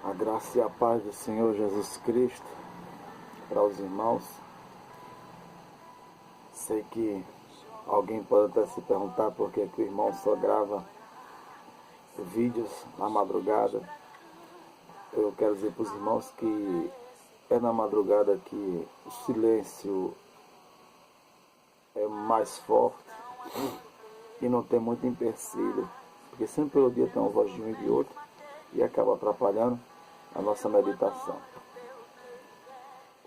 A graça e a paz do Senhor Jesus Cristo para os irmãos. Sei que alguém pode até se perguntar por que o irmão só grava vídeos na madrugada. Eu quero dizer para os irmãos que é na madrugada que o silêncio é mais forte e não tem muito empecilho, porque sempre pelo dia tem uma voz de um e de outro e acaba atrapalhando a nossa meditação.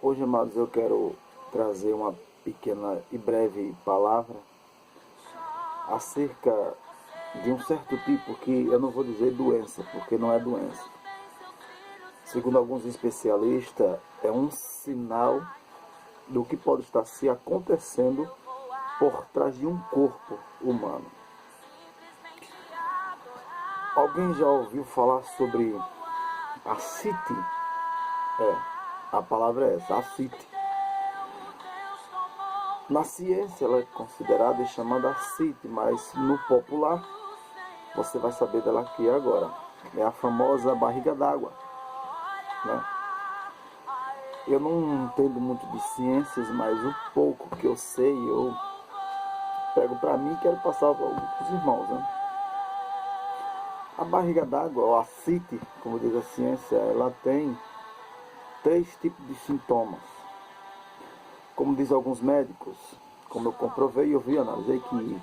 Hoje, amados, eu quero trazer uma pequena e breve palavra acerca de um certo tipo que eu não vou dizer doença, porque não é doença. Segundo alguns especialistas, é um sinal do que pode estar se acontecendo por trás de um corpo humano. Alguém já ouviu falar sobre ascite? A palavra é essa, ascite. Na ciência ela é considerada e chamada ascite, mas no popular você vai saber dela aqui agora. É a famosa barriga d'água, né? Eu não entendo muito de ciências, mas o pouco que eu sei, eu pego para mim e quero passar para os irmãos, né? A barriga d'água, ou ascite, como diz a ciência, ela tem 3 tipos de sintomas. Como diz alguns médicos, como eu comprovei e eu vi, analisei que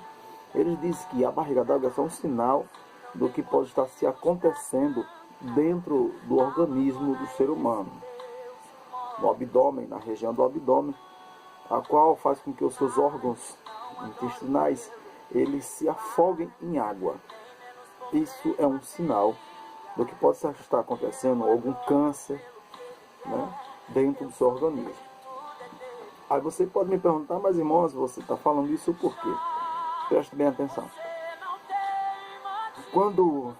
eles dizem que a barriga d'água é só um sinal do que pode estar se acontecendo dentro do organismo do ser humano. No abdômen, na região do abdômen, a qual faz com que os seus órgãos intestinais eles se afoguem em água. Isso é um sinal do que pode estar acontecendo algum câncer, né, dentro do seu organismo. Aí você pode me perguntar, mas irmãos, você está falando isso por quê? Preste bem atenção. Quando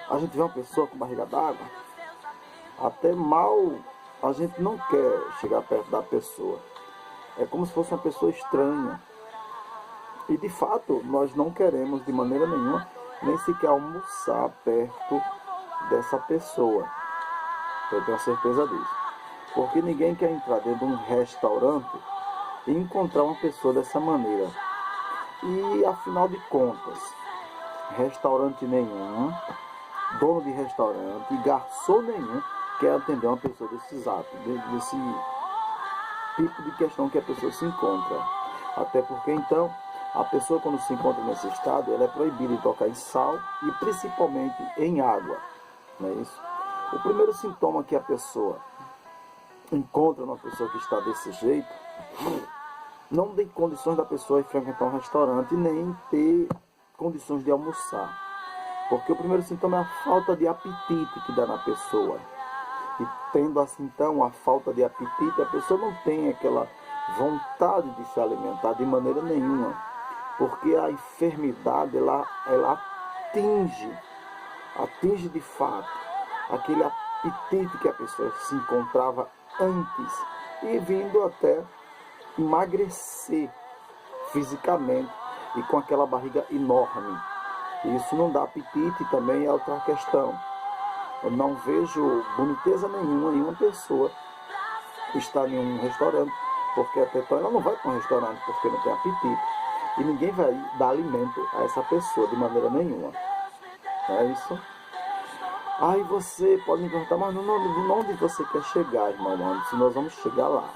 a gente vê uma pessoa com barriga d'água, até mal a gente não quer chegar perto da pessoa. É como se fosse uma pessoa estranha. E de fato, nós não queremos de maneira nenhuma nem sequer almoçar perto dessa pessoa. Eu tenho certeza disso. Porque ninguém quer entrar dentro de um restaurante e encontrar uma pessoa dessa maneira. E afinal de contas, restaurante nenhum, dono de restaurante, garçom nenhum quer atender uma pessoa desse tipo de questão que a pessoa se encontra. Até porque então, a pessoa quando se encontra nesse estado, ela é proibida de tocar em sal e principalmente em água. Não é isso? O primeiro sintoma que a pessoa encontra numa pessoa que está desse jeito, não tem condições da pessoa ir frequentar um restaurante nem ter condições de almoçar. Porque o primeiro sintoma é a falta de apetite que dá na pessoa. E tendo assim então a falta de apetite, a pessoa não tem aquela vontade de se alimentar de maneira nenhuma. Porque a enfermidade ela atinge de fato aquele apetite que a pessoa se encontrava antes e vindo até emagrecer fisicamente e com aquela barriga enorme. Isso não dá apetite, também é outra questão. Eu não vejo boniteza nenhuma em uma pessoa estar em um restaurante, porque até então ela não vai para um restaurante porque não tem apetite. E ninguém vai dar alimento a essa pessoa de maneira nenhuma. Não é isso? Aí você pode me perguntar, mas onde você quer chegar, irmão? Se nós vamos chegar lá.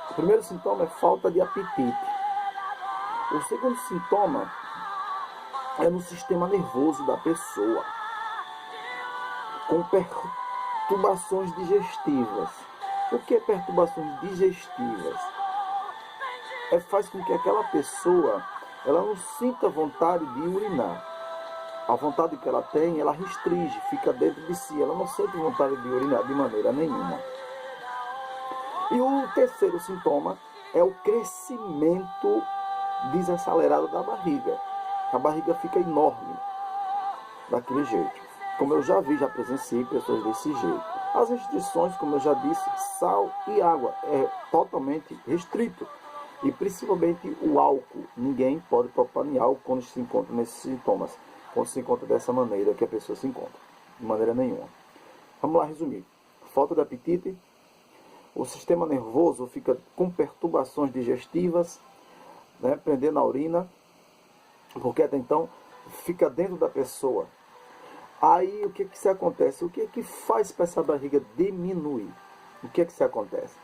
O primeiro sintoma é falta de apetite. O segundo sintoma é no sistema nervoso da pessoa, com perturbações digestivas. O que é perturbações digestivas? Faz com que aquela pessoa ela não sinta vontade de urinar. A vontade que ela tem, ela restringe, fica dentro de si. Ela não sente vontade de urinar de maneira nenhuma. E o terceiro sintoma é o crescimento desacelerado da barriga. A barriga fica enorme, daquele jeito. Como eu já vi, já presenciei pessoas desse jeito. As restrições, como eu já disse, sal e água é totalmente restrito. E principalmente o álcool. Ninguém pode topar em álcool quando se encontra nesses sintomas. Quando se encontra dessa maneira que a pessoa se encontra. De maneira nenhuma. Vamos lá resumir. Falta de apetite, o sistema nervoso fica com perturbações digestivas, né, prendendo a urina, porque até então fica dentro da pessoa. Aí o que se acontece? O que faz para essa barriga diminuir? O que se acontece?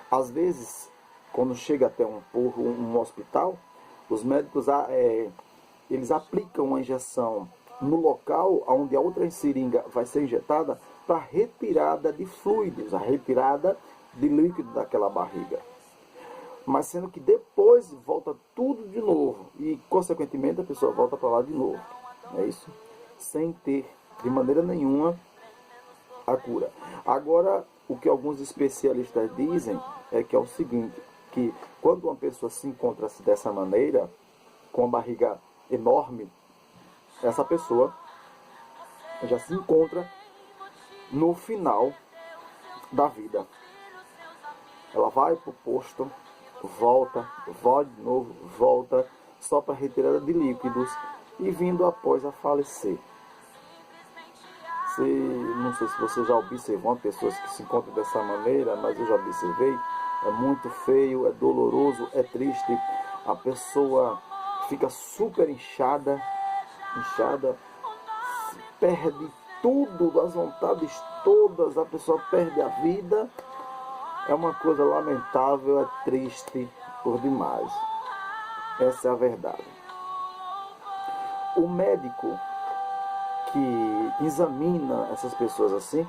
Às vezes, quando chega até um hospital, os médicos eles aplicam uma injeção no local onde a outra seringa vai ser injetada para retirada de fluidos, a retirada de líquido daquela barriga. Mas sendo que depois volta tudo de novo e, consequentemente, a pessoa volta para lá de novo. É isso? Sem ter, de maneira nenhuma, a cura. Agora, o que alguns especialistas dizem é que é o seguinte, que quando uma pessoa se encontra dessa maneira, com a barriga enorme, essa pessoa já se encontra no final da vida. Ela vai para o posto, volta, vai de novo, volta, só para retirada de líquidos e vindo após a falecer. Não sei se você já observou pessoas que se encontram dessa maneira, mas eu já observei. É muito feio, é doloroso, é triste. A pessoa fica super inchada, perde tudo, as vontades todas, a pessoa perde a vida. É uma coisa lamentável, é triste por demais. Essa é a verdade. O médico que examina essas pessoas assim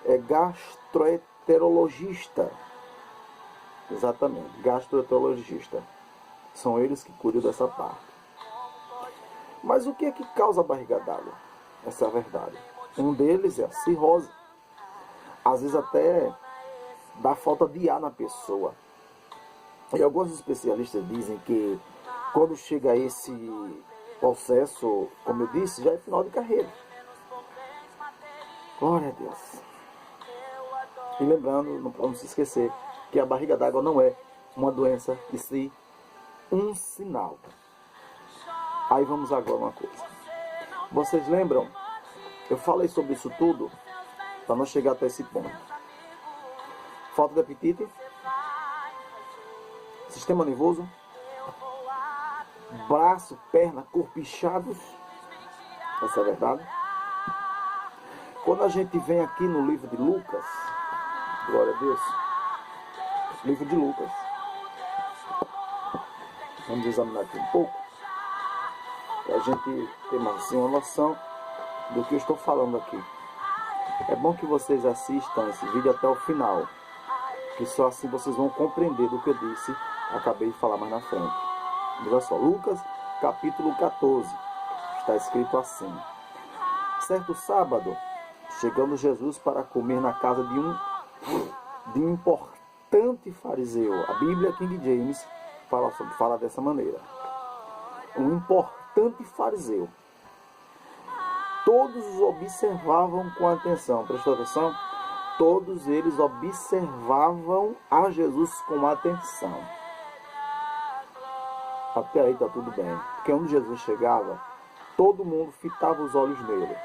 é gastroenterologista. Exatamente, gastroenterologista. São eles que cuidam dessa parte. Mas o que é que causa a barriga d'água? Essa é a verdade. Um deles é a cirrose. Às vezes até dá falta de ar na pessoa. E alguns especialistas dizem que quando chega a esse processo, como eu disse, já é final de carreira. Glória a Deus. E lembrando, não podemos se esquecer, que a barriga d'água não é uma doença, e sim um sinal. Aí vamos agora uma coisa. Vocês lembram? Eu falei sobre isso tudo para não chegar até esse ponto. Falta de apetite, sistema nervoso, braço, perna, corpo inchados. Essa é a verdade. Quando a gente vem aqui no livro de Lucas, glória a Deus, livro de Lucas, vamos examinar aqui um pouco, para a gente ter mais assim, uma noção do que eu estou falando aqui. É bom que vocês assistam esse vídeo até o final, que só assim vocês vão compreender do que eu disse, acabei de falar mais na frente. Olha só, Lucas capítulo 14, está escrito assim: certo sábado, chegando Jesus para comer na casa de um importante fariseu. A Bíblia King James fala dessa maneira. Um importante fariseu. Todos os observavam com atenção. Prestou atenção? Todos eles observavam a Jesus com atenção. Até aí está tudo bem. Porque onde Jesus chegava, todo mundo fitava os olhos nele.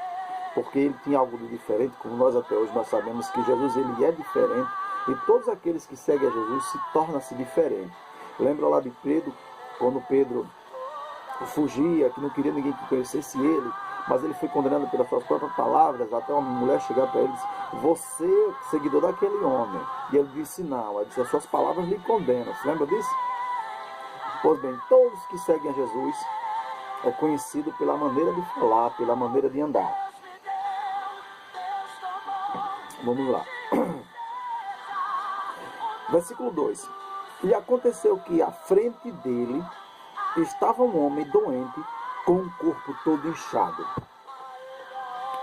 Porque ele tinha algo de diferente, como nós até hoje nós sabemos que Jesus ele é diferente. E todos aqueles que seguem a Jesus se tornam-se diferentes. Lembra lá de Pedro, quando Pedro fugia, que não queria ninguém que conhecesse ele, mas ele foi condenado pelas suas próprias palavras, até uma mulher chegar para ele e disse: você, seguidor daquele homem. E ele disse: não. Ele disse: as suas palavras lhe condenam. Você lembra disso? Pois bem, todos que seguem a Jesus é conhecido pela maneira de falar, pela maneira de andar. Vamos lá. Versículo 2. E aconteceu que à frente dele estava um homem doente com o corpo todo inchado.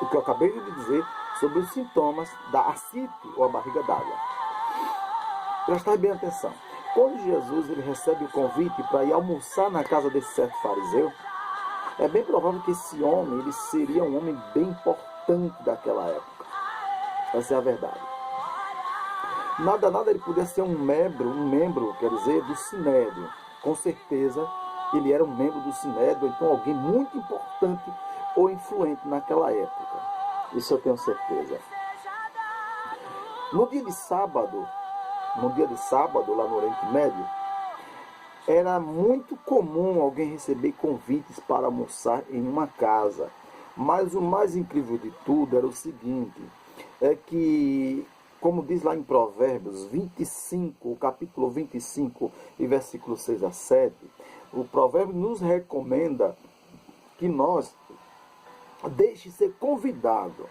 O que eu acabei de dizer sobre os sintomas da ascite ou a barriga d'água. Prestai bem atenção. Quando Jesus ele recebe o convite para ir almoçar na casa desse certo fariseu, é bem provável que esse homem ele seria um homem bem importante daquela época. Essa é a verdade. Nada, ele podia ser um membro, quer dizer, do Sinédrio. Com certeza, ele era um membro do Sinédrio, então alguém muito importante ou influente naquela época. Isso eu tenho certeza. No dia de sábado, lá no Oriente Médio, era muito comum alguém receber convites para almoçar em uma casa. Mas o mais incrível de tudo era o seguinte, é que, como diz lá em Provérbios 25, o capítulo 25 e versículo 6 a 7, o provérbio nos recomenda que nós deixe ser convidado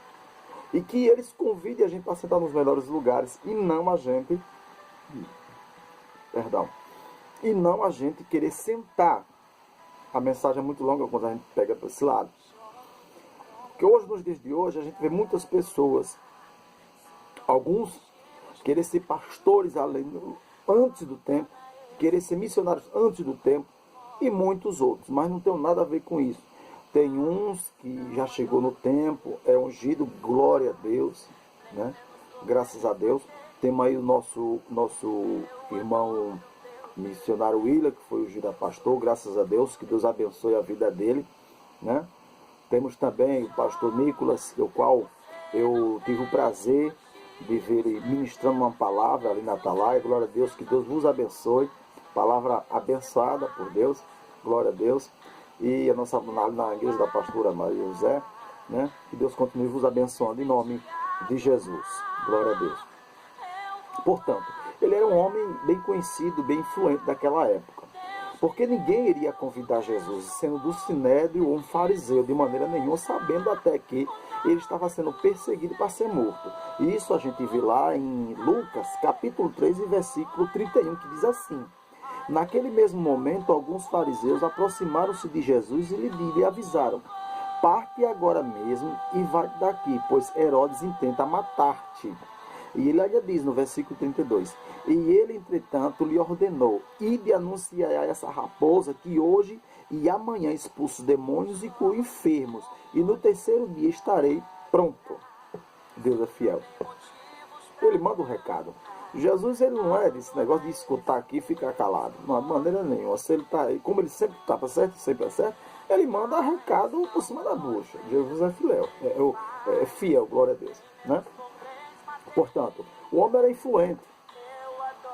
e que eles convidem a gente para sentar nos melhores lugares e não a gente, querer sentar. A mensagem é muito longa quando a gente pega para esse lado. Porque hoje, nos dias de hoje, a gente vê muitas pessoas, alguns querer ser pastores antes do tempo, querer ser missionários antes do tempo, e muitos outros, mas não tem nada a ver com isso. Tem uns que já chegou no tempo, é ungido, glória a Deus, né? Graças a Deus. Temos aí o nosso irmão missionário William, que foi ungido a pastor, graças a Deus, que Deus abençoe a vida dele, né? Temos também o pastor Nicolas, o qual eu tive o prazer de ver ele ministrando uma palavra ali na Atalaia. Glória a Deus, que Deus vos abençoe. Palavra abençoada por Deus, glória a Deus. E a nossa na igreja da pastora Maria José, né? Que Deus continue vos abençoando em nome de Jesus, glória a Deus. Portanto, ele era um homem bem conhecido, bem influente daquela época, porque ninguém iria convidar Jesus, sendo do sinédrio ou um fariseu, de maneira nenhuma, sabendo até que ele estava sendo perseguido para ser morto. E isso a gente vê lá em Lucas, capítulo 3, versículo 31, que diz assim: naquele mesmo momento, alguns fariseus aproximaram-se de Jesus e lhe avisaram: parte agora mesmo e vai daqui, pois Herodes intenta matar-te. E ele ainda diz no versículo 32, e ele, entretanto, lhe ordenou: ide anunciar a essa raposa que hoje e amanhã expulso demônios e curo enfermos, e no terceiro dia estarei pronto. Deus é fiel. Ele manda um recado. Jesus, ele não é desse negócio de escutar aqui e ficar calado. Não, de maneira nenhuma. Se ele tá aí, como ele sempre está certo, sempre é certo, ele manda recado por cima da bucha. Jesus é fiel. É fiel, glória a Deus, né? Portanto, o homem era influente.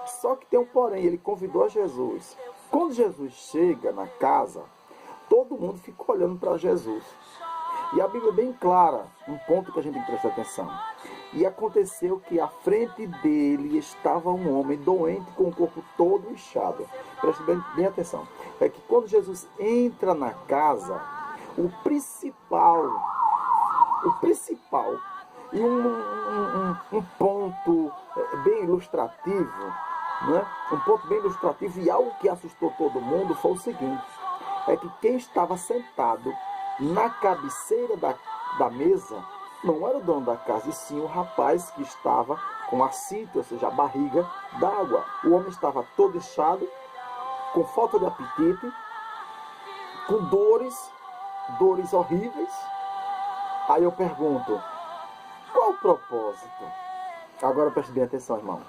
Só que tem um porém, ele convidou a Jesus. Quando Jesus chega na casa, todo mundo fica olhando para Jesus. E a Bíblia é bem clara, um ponto que a gente tem que prestar atenção. E aconteceu que à frente dele estava um homem doente com o corpo todo inchado. Preste bem atenção. É que quando Jesus entra na casa, o principal e um ponto bem ilustrativo, né? Um ponto bem ilustrativo e algo que assustou todo mundo foi o seguinte: é que quem estava sentado na cabeceira da mesa não era o dono da casa, e sim o rapaz que estava com a cinta, ou seja, a barriga d'água. O homem estava todo inchado, com falta de apetite, com dores horríveis. Aí eu pergunto: qual o propósito? Agora preste bem atenção, irmão.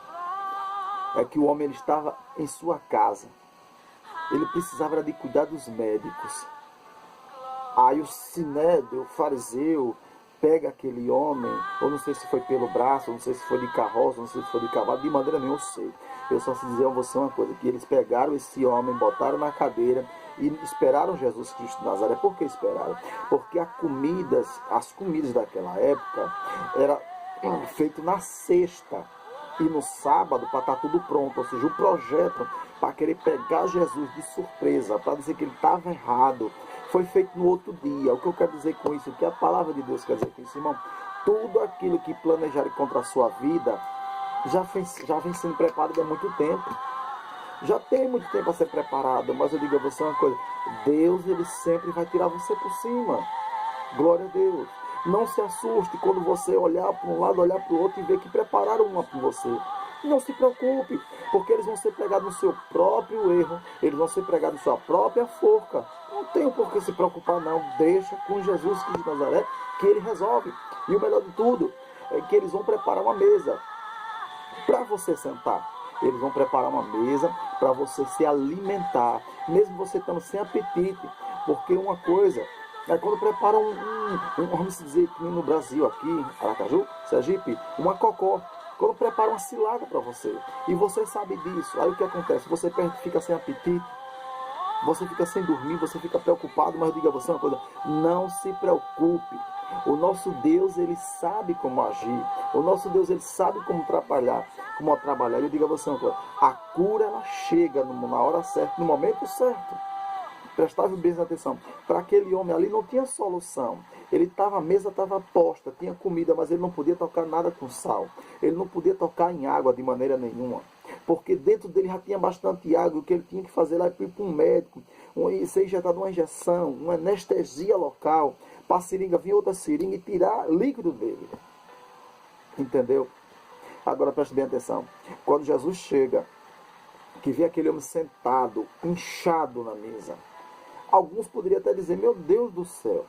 É que o homem ele estava em sua casa. Ele precisava de cuidar dos médicos. Aí o sinédrio, o fariseu, pega aquele homem, ou não sei se foi pelo braço, ou não sei se foi de carroça, não sei se foi de cavalo, de maneira nenhuma eu sei. Eu só sei dizer a você uma coisa, que eles pegaram esse homem, botaram na cadeira e esperaram Jesus Cristo de Nazaré. Por que esperaram? Porque as comidas daquela época eram feitas na sexta e no sábado para estar tudo pronto, ou seja, o projeto para querer pegar Jesus de surpresa, para dizer que ele estava errado, foi feito no outro dia. O que eu quero dizer com isso? O que a palavra de Deus quer dizer com isso, irmão? Tudo aquilo que planejarem contra a sua vida já vem sendo preparado há muito tempo. Já tem muito tempo a ser preparado, mas eu digo a você uma coisa: Deus, ele sempre vai tirar você por cima. Glória a Deus. Não se assuste quando você olhar para um lado, olhar para o outro e ver que prepararam uma para você. Não se preocupe, porque eles vão ser pregados no seu próprio erro, eles vão ser pregados em sua própria forca. Não tem por que se preocupar, não. Deixa com Jesus Cristo de Nazaré que ele resolve. E o melhor de tudo é que eles vão preparar uma mesa para você sentar. Eles vão preparar uma mesa para você se alimentar, mesmo você estando sem apetite. Porque uma coisa Aí quando preparam vamos dizer, que nem no Brasil aqui, Aracaju, Sergipe, uma cocó. Quando preparam uma cilada para você, e você sabe disso, aí o que acontece? Você fica sem apetite, você fica sem dormir, você fica preocupado, mas eu digo a você uma coisa, não se preocupe. O nosso Deus, ele sabe como agir. O nosso Deus, ele sabe como trabalhar. Eu digo a você uma coisa, a cura, ela chega na hora certa, no momento certo. Prestava bem atenção. Para aquele homem ali não tinha solução. A mesa estava posta, tinha comida, mas ele não podia tocar nada com sal. Ele não podia tocar em água de maneira nenhuma. Porque dentro dele já tinha bastante água. O que ele tinha que fazer lá é ir para um médico, ser injetado uma injeção, uma anestesia local, para a seringa vir outra seringa e tirar líquido dele. Entendeu? Agora preste bem atenção. Quando Jesus chega, que vê aquele homem sentado, inchado na mesa, alguns poderiam até dizer, meu Deus do céu,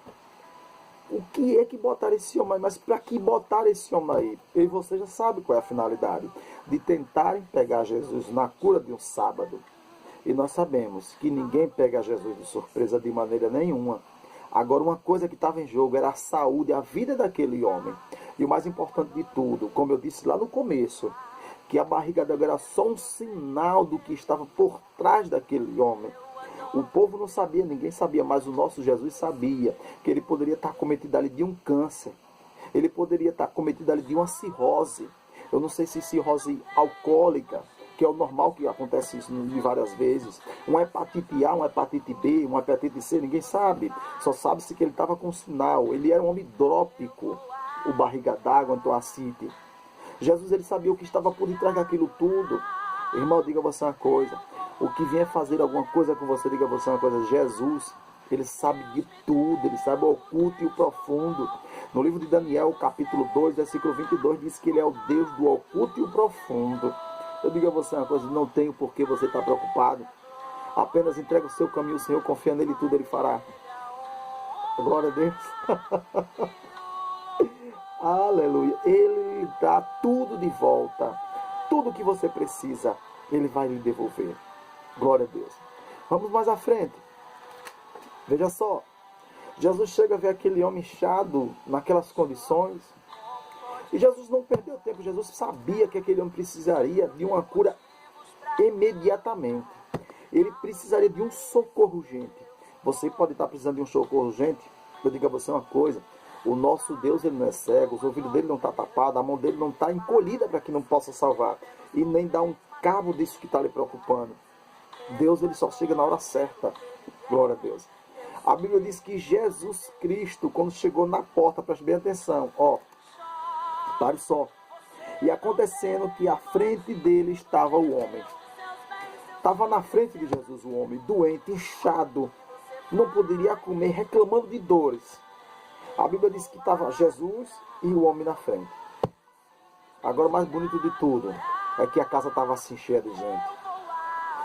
o que é que botaram esse homem aí? Mas para que botaram esse homem aí? Eu e você já sabe qual é a finalidade. De tentarem pegar Jesus na cura de um sábado. E nós sabemos que ninguém pega Jesus de surpresa de maneira nenhuma. Agora, uma coisa que estava em jogo era a saúde, a vida daquele homem. E o mais importante de tudo, como eu disse lá no começo, que a barriga dele era só um sinal do que estava por trás daquele homem. O povo não sabia, ninguém sabia, mas o nosso Jesus sabia que ele poderia estar cometido ali de um câncer. Ele poderia estar cometido ali de uma cirrose. Eu não sei se cirrose alcoólica, que é o normal, que acontece isso de várias vezes. Uma hepatite A, uma hepatite B, uma hepatite C, ninguém sabe. Só sabe-se que ele estava com sinal. Ele era um homem hidrópico, o barriga d'água, então acite. Jesus, ele sabia o que estava por detrás daquilo tudo. Irmão, diga a você uma coisa. O que vier fazer alguma coisa com você, diga a você uma coisa. Jesus, ele sabe de tudo. Ele sabe o oculto e o profundo. No livro de Daniel, capítulo 2, versículo 22, diz que ele é o Deus do oculto e o profundo. Eu digo a você uma coisa, não tenho por que você estar preocupado. Apenas entrega o seu caminho ao Senhor, confia nele e tudo ele fará. Glória a Deus. Aleluia. Ele dá tudo de volta. Tudo que você precisa, ele vai lhe devolver. Glória a Deus. Vamos mais à frente. Veja só. Jesus chega a ver aquele homem inchado naquelas condições. E Jesus não perdeu tempo. Jesus sabia que aquele homem precisaria de uma cura imediatamente. Ele precisaria de um socorro urgente. Você pode estar precisando de um socorro urgente. Eu digo a você uma coisa. O nosso Deus, ele não é cego. Os ouvidos dele não estão tapados. A mão dele não está encolhida para que não possa salvar. E nem dá um cabo disso que está lhe preocupando. Deus, ele só chega na hora certa. Glória a Deus. A Bíblia diz que Jesus Cristo, quando chegou na porta, preste bem atenção, pare só. E acontecendo que à frente dele estava o homem. Estava na frente de Jesus o homem, doente, inchado, não poderia comer, reclamando de dores. A Bíblia diz que estava Jesus e o homem na frente. Agora o mais bonito de tudo é que a casa estava assim cheia de gente.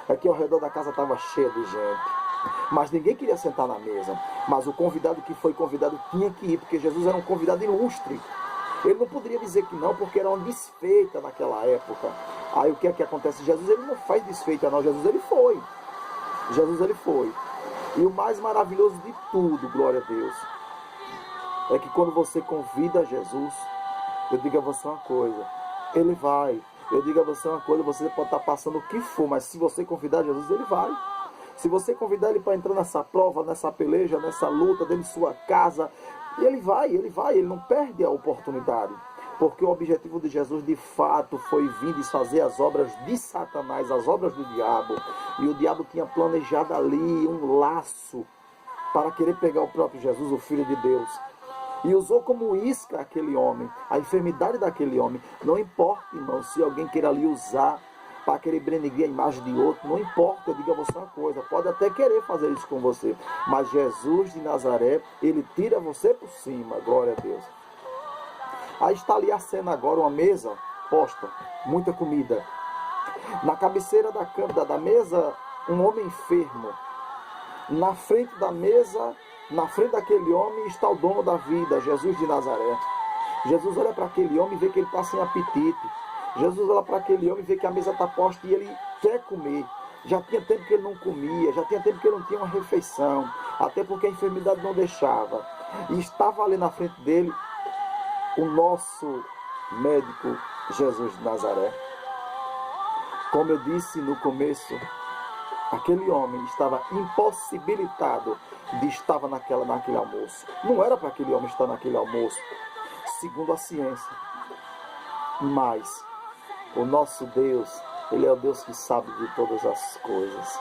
É que ao redor da casa estava cheia de gente. Mas ninguém queria sentar na mesa. Mas o convidado que foi convidado tinha que ir, porque Jesus era um convidado ilustre. Ele não poderia dizer que não, porque era uma desfeita naquela época. Aí o que é que acontece? Jesus, ele não faz desfeita não. Jesus, ele foi. Jesus, ele foi. E o mais maravilhoso de tudo, glória a Deus, é que quando você convida Jesus, eu digo a você uma coisa, ele vai. Eu digo a você uma coisa, você pode estar passando o que for, mas se você convidar Jesus, ele vai. Se você convidar ele para entrar nessa prova, nessa peleja, nessa luta dentro de sua casa, ele vai, ele não perde a oportunidade. Porque o objetivo de Jesus, de fato, foi vir desfazer as obras de Satanás, as obras do diabo. E o diabo tinha planejado ali um laço para querer pegar o próprio Jesus, o Filho de Deus. E usou como isca aquele homem, a enfermidade daquele homem. Não importa, irmão, se alguém queira ali usar para querer benegrir a imagem de outro, não importa, eu digo a você uma coisa, pode até querer fazer isso com você, mas Jesus de Nazaré, ele tira você por cima, glória a Deus. Aí está ali a cena agora, uma mesa posta, muita comida. Na cabeceira da mesa, um homem enfermo. Na frente da mesa, na frente daquele homem, está o dono da vida, Jesus de Nazaré. Jesus olha para aquele homem e vê que ele está sem apetite. Jesus olha para aquele homem e vê que a mesa está posta e ele quer comer. Já tinha tempo que ele não comia, já tinha tempo que ele não tinha uma refeição. até porque a enfermidade não deixava. E estava ali na frente dele o nosso médico Jesus de Nazaré. Como eu disse no começo, aquele homem estava impossibilitado de estar naquele almoço. Não era para aquele homem estar naquele almoço, segundo a ciência. Mas o nosso Deus, Ele é o Deus que sabe de todas as coisas.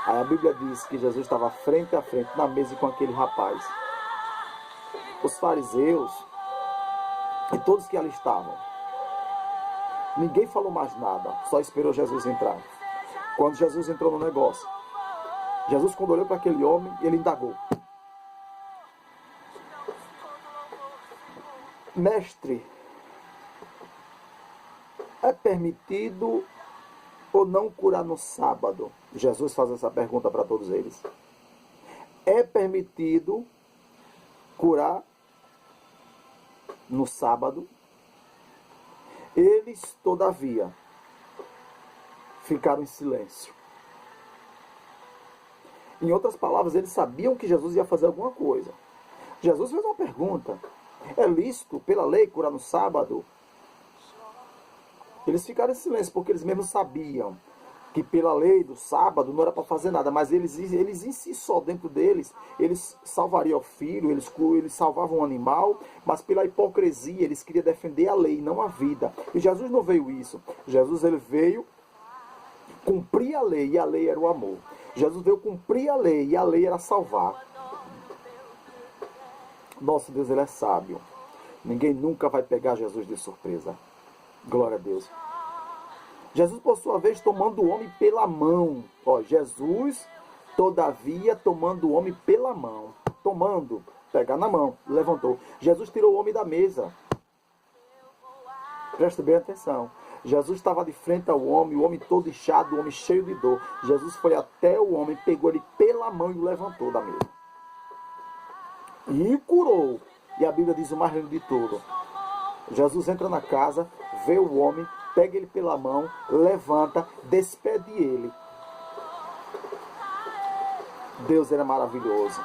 Aí a Bíblia diz que Jesus estava frente a frente na mesa com aquele rapaz. Os fariseus e todos que ali estavam, ninguém falou mais nada, só esperou Jesus entrar. Quando Jesus entrou no negócio, Jesus, quando olhou para aquele homem, ele indagou: mestre, é permitido ou não curar no sábado? Jesus faz essa pergunta para todos eles. É permitido curar no sábado? Eles, todavia, ficaram em silêncio. Em outras palavras, eles sabiam que Jesus ia fazer alguma coisa. Jesus fez uma pergunta: é lícito pela lei curar no sábado? Eles ficaram em silêncio porque eles mesmos sabiam que pela lei do sábado não era para fazer nada, mas eles em si só, dentro deles, eles salvariam o filho, eles salvavam o animal, mas pela hipocrisia eles queriam defender a lei, não a vida. E Jesus não veio isso. Jesus, ele veio cumprir a lei, e a lei era o amor. Jesus veio cumprir a lei, e a lei era salvar. Nosso Deus, ele é sábio. Ninguém nunca vai pegar Jesus de surpresa. Glória a Deus. Jesus, por sua vez, tomando o homem pela mão. Jesus, todavia, tomando o homem pela mão. Tomando, pegar na mão, levantou. Jesus tirou o homem da mesa. Presta bem atenção. Jesus estava de frente ao homem, o homem todo inchado, o homem cheio de dor. Jesus foi até o homem, pegou ele pela mão e o levantou da mesa. E o curou. E a Bíblia diz o mais lindo de tudo. Jesus entra na casa, vê o homem, pega ele pela mão, levanta, despede ele. Deus era maravilhoso.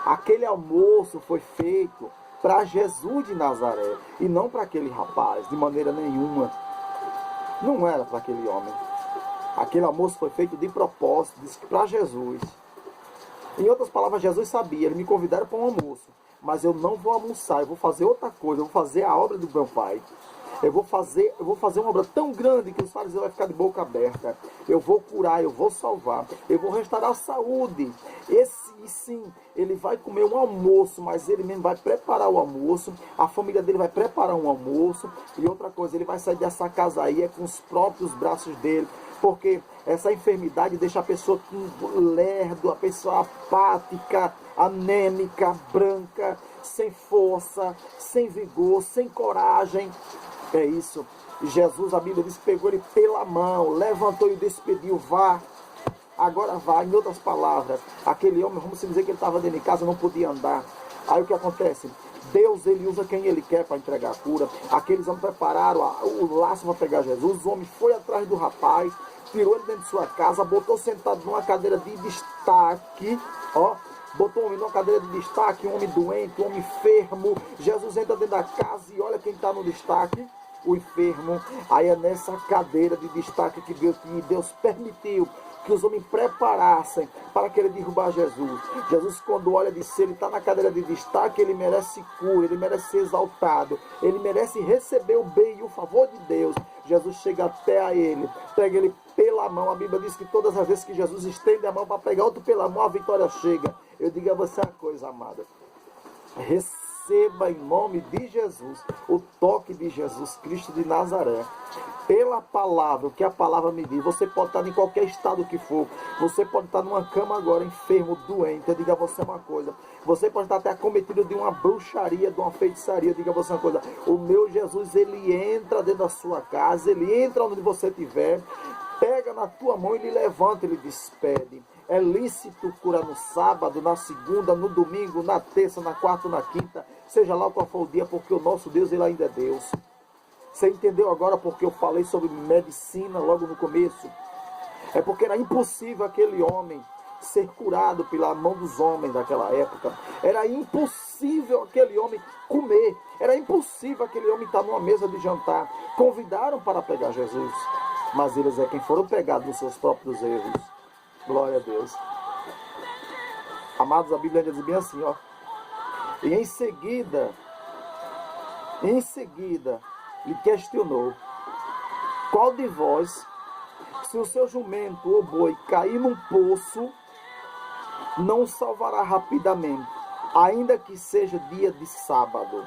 Aquele almoço foi feito para Jesus de Nazaré e não para aquele rapaz, de maneira nenhuma. Não era para aquele homem. Aquele almoço foi feito de propósito, para Jesus. Em outras palavras, Jesus sabia, eles me convidaram para um almoço, mas eu não vou almoçar, eu vou fazer outra coisa, eu vou fazer a obra do meu Pai. Eu vou fazer uma obra tão grande que os fariseus vão ficar de boca aberta. Eu vou curar, eu vou salvar, eu vou restaurar a saúde. Esse sim, ele vai comer um almoço, mas ele mesmo vai preparar o almoço. A família dele vai preparar um almoço. E outra coisa, ele vai sair dessa casa aí com os próprios braços dele. Porque essa enfermidade deixa a pessoa lerdo, a pessoa apática, anêmica, branca, sem força, sem vigor, sem coragem. É isso. E Jesus, a Bíblia diz, pegou ele pela mão, levantou e despediu. Vá, agora vá. Em outras palavras, aquele homem, vamos dizer que ele estava dentro de casa, não podia andar. Aí o que acontece? Deus, ele usa quem ele quer para entregar a cura. Aqueles homens prepararam o laço para pegar Jesus. O homem foi atrás do rapaz, tirou ele dentro de sua casa, botou sentado numa cadeira de destaque, botou um homem numa cadeira de destaque, um homem doente, um homem enfermo. Jesus entra dentro da casa e olha quem está no destaque, o enfermo. Aí é nessa cadeira de destaque que Deus permitiu que os homens preparassem para querer derrubar Jesus. Jesus, quando olha de si, ele está na cadeira de destaque, ele merece cura, ele merece ser exaltado, ele merece receber o bem e o favor de Deus. Jesus chega até a ele, pega ele pela mão. A Bíblia diz que todas as vezes que Jesus estende a mão para pegar outro pela mão, a vitória chega. Eu digo a você uma coisa, amada. Receba em nome de Jesus o toque de Jesus Cristo de Nazaré. Pela palavra, o que a palavra me diz. Você pode estar em qualquer estado que for. Você pode estar numa cama agora, enfermo, doente. Eu digo a você uma coisa. Você pode estar até acometido de uma bruxaria, de uma feitiçaria. Eu digo a você uma coisa. O meu Jesus, ele entra dentro da sua casa. Ele entra onde você estiver. Pega na tua mão, ele levanta, ele despede. É lícito curar no sábado, na segunda, no domingo, na terça, na quarta, na quinta. Seja lá qual for o dia, porque o nosso Deus, ele ainda é Deus. Você entendeu agora porque eu falei sobre medicina logo no começo? É porque era impossível aquele homem ser curado pela mão dos homens daquela época. Era impossível aquele homem comer. Era impossível aquele homem estar numa mesa de jantar. Convidaram para pegar Jesus. Mas eles é quem foram pegados nos seus próprios erros. Glória a Deus. Amados, a Bíblia diz bem assim, ó. E em seguida, lhe questionou: qual de vós, se o seu jumento ou boi cair num poço, não o salvará rapidamente, ainda que seja dia de sábado?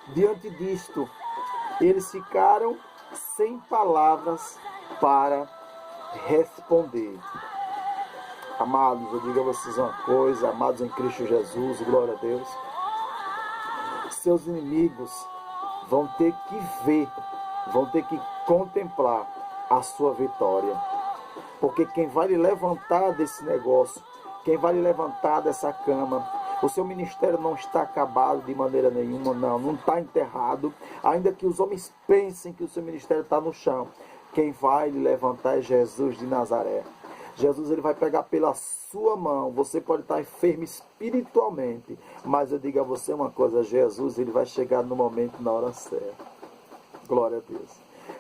Diante disto, eles ficaram sem palavras para responder. Amados, eu digo a vocês uma coisa, amados em Cristo Jesus, glória a Deus. Seus inimigos vão ter que ver, vão ter que contemplar a sua vitória. Porque quem vai lhe levantar desse negócio, quem vai lhe levantar dessa cama, o seu ministério não está acabado de maneira nenhuma, não está enterrado. Ainda que os homens pensem que o seu ministério está no chão, quem vai lhe levantar é Jesus de Nazaré. Jesus, ele vai pegar pela sua mão. Você pode estar enfermo espiritualmente, mas eu digo a você uma coisa: Jesus, ele vai chegar no momento, na hora certa. Glória a Deus.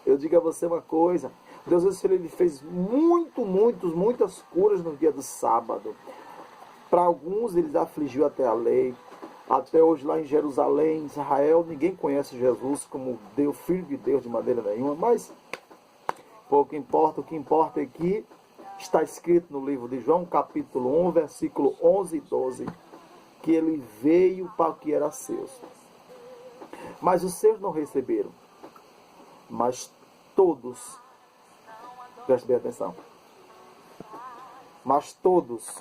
Eu digo a você uma coisa: Deus, ele fez muitas curas no dia do sábado. Para alguns, ele afligiu até a lei. Até hoje, lá em Jerusalém, em Israel, ninguém conhece Jesus como Deus, Filho de Deus, de maneira nenhuma. Mas pouco importa, o que importa é que está escrito no livro de João, capítulo 1, versículo 11 e 12, que ele veio para o que era seus. Mas os seus não receberam. Mas todos, preste bem atenção, mas todos,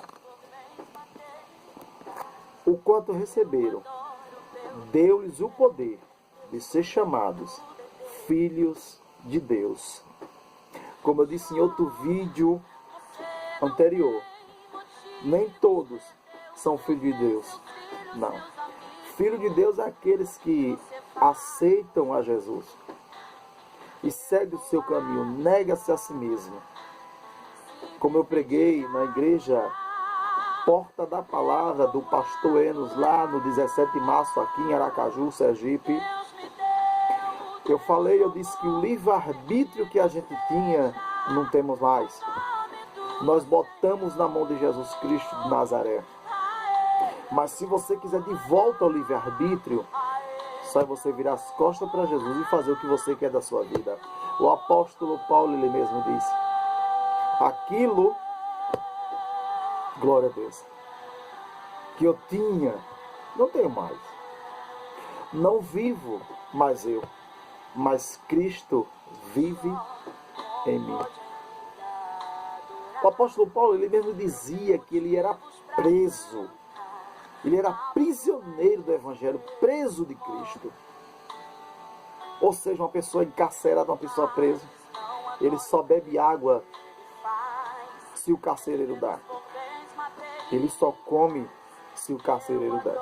o quanto receberam, deu-lhes o poder de ser chamados filhos de Deus. Como eu disse em outro vídeo anterior, nem todos são filhos de Deus. Não. Filho de Deus é aqueles que aceitam a Jesus e seguem o seu caminho, nega-se a si mesmo. Como eu preguei na igreja Porta da Palavra do pastor Enos, lá no 17 de março, aqui em Aracaju, Sergipe, eu disse que o livre-arbítrio que a gente tinha, não temos mais. Nós botamos na mão de Jesus Cristo de Nazaré. Mas se você quiser de volta ao livre-arbítrio, só é você virar as costas para Jesus e fazer o que você quer da sua vida. O apóstolo Paulo, ele mesmo disse: aquilo, glória a Deus, que eu tinha, não tenho mais. Não vivo mais eu, mas Cristo vive em mim. O apóstolo Paulo, ele mesmo dizia que ele era preso. Ele era prisioneiro do Evangelho, preso de Cristo. Ou seja, uma pessoa encarcerada, uma pessoa presa, ele só bebe água se o carcereiro dá. Ele só come se o carcereiro dá.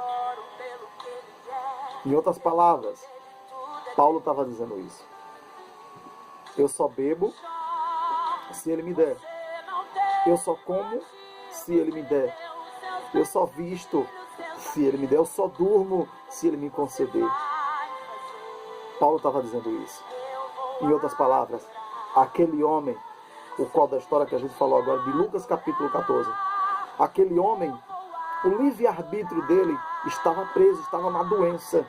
Em outras palavras, Paulo estava dizendo isso. Eu só bebo se ele me der. Eu só como se ele me der. Eu só visto se ele me der. Eu só durmo se ele me conceder. Paulo estava dizendo isso. Em outras palavras, aquele homem, o qual da história que a gente falou agora, de Lucas capítulo 14, aquele homem, o livre-arbítrio dele estava preso, estava na doença.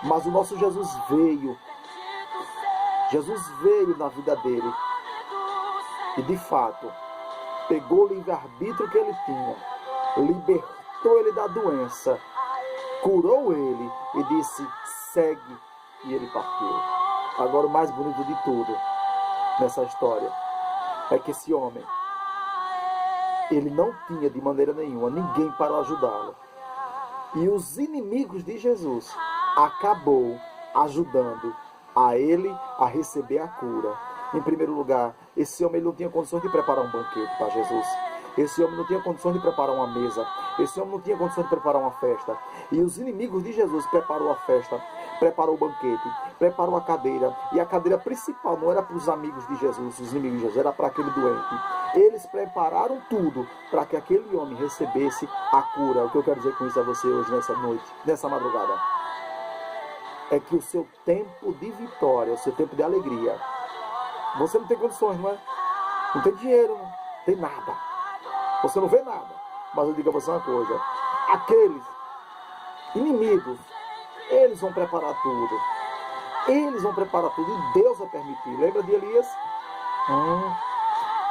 Mas o nosso Jesus veio. Jesus veio na vida dele. E de fato, pegou o livre-arbítrio que ele tinha, libertou ele da doença, curou ele e disse: segue. E ele partiu. Agora, o mais bonito de tudo nessa história é que esse homem, ele não tinha de maneira nenhuma ninguém para ajudá-lo. E os inimigos de Jesus acabou ajudando a ele a receber a cura. Em primeiro lugar, esse homem não tinha condições de preparar um banquete para Jesus. Esse homem não tinha condições de preparar uma mesa. Esse homem não tinha condições de preparar uma festa. E os inimigos de Jesus preparou a festa, preparou o banquete, preparou a cadeira. E a cadeira principal não era para os amigos de Jesus, os inimigos de Jesus, era para aquele doente. Eles prepararam tudo para que aquele homem recebesse a cura. O que eu quero dizer com isso a você hoje, nessa noite, nessa madrugada, é que o seu tempo de vitória, o seu tempo de alegria, você não tem condições, não é? Não tem dinheiro, não tem nada. Você não vê nada. Mas eu digo a você uma coisa: aqueles inimigos, eles vão preparar tudo. Eles vão preparar tudo e Deus vai permitir. Lembra de Elias?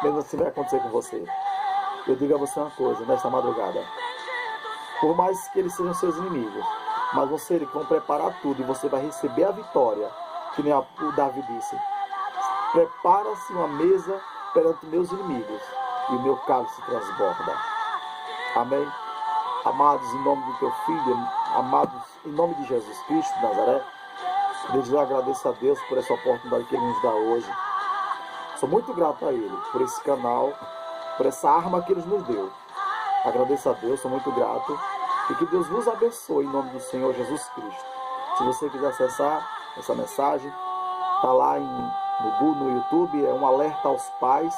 Mesmo assim vai acontecer com você. Eu digo a você uma coisa nesta madrugada: por mais que eles sejam seus inimigos, mas vão ser eles que vão preparar tudo e você vai receber a vitória. Que nem o Davi disse: prepara-se uma mesa perante meus inimigos e o meu cálice transborda. Amém? Amados, em nome do teu Filho, amados, em nome de Jesus Cristo de Nazaré, desde eu agradeço a Deus por essa oportunidade que Ele nos dá hoje. Sou muito grato a Ele por esse canal, por essa arma que Ele nos deu. Agradeço a Deus, sou muito grato. E que Deus vos abençoe em nome do Senhor Jesus Cristo. Se você quiser acessar essa mensagem, está lá no YouTube, é um alerta aos pais,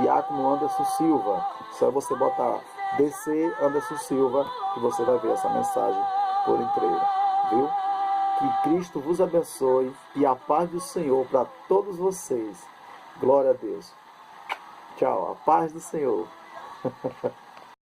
Diácono Anderson Silva. Só você botar DC Anderson Silva que você vai ver essa mensagem por inteiro, viu? Que Cristo vos abençoe e a paz do Senhor para todos vocês. Glória a Deus. Tchau, a paz do Senhor.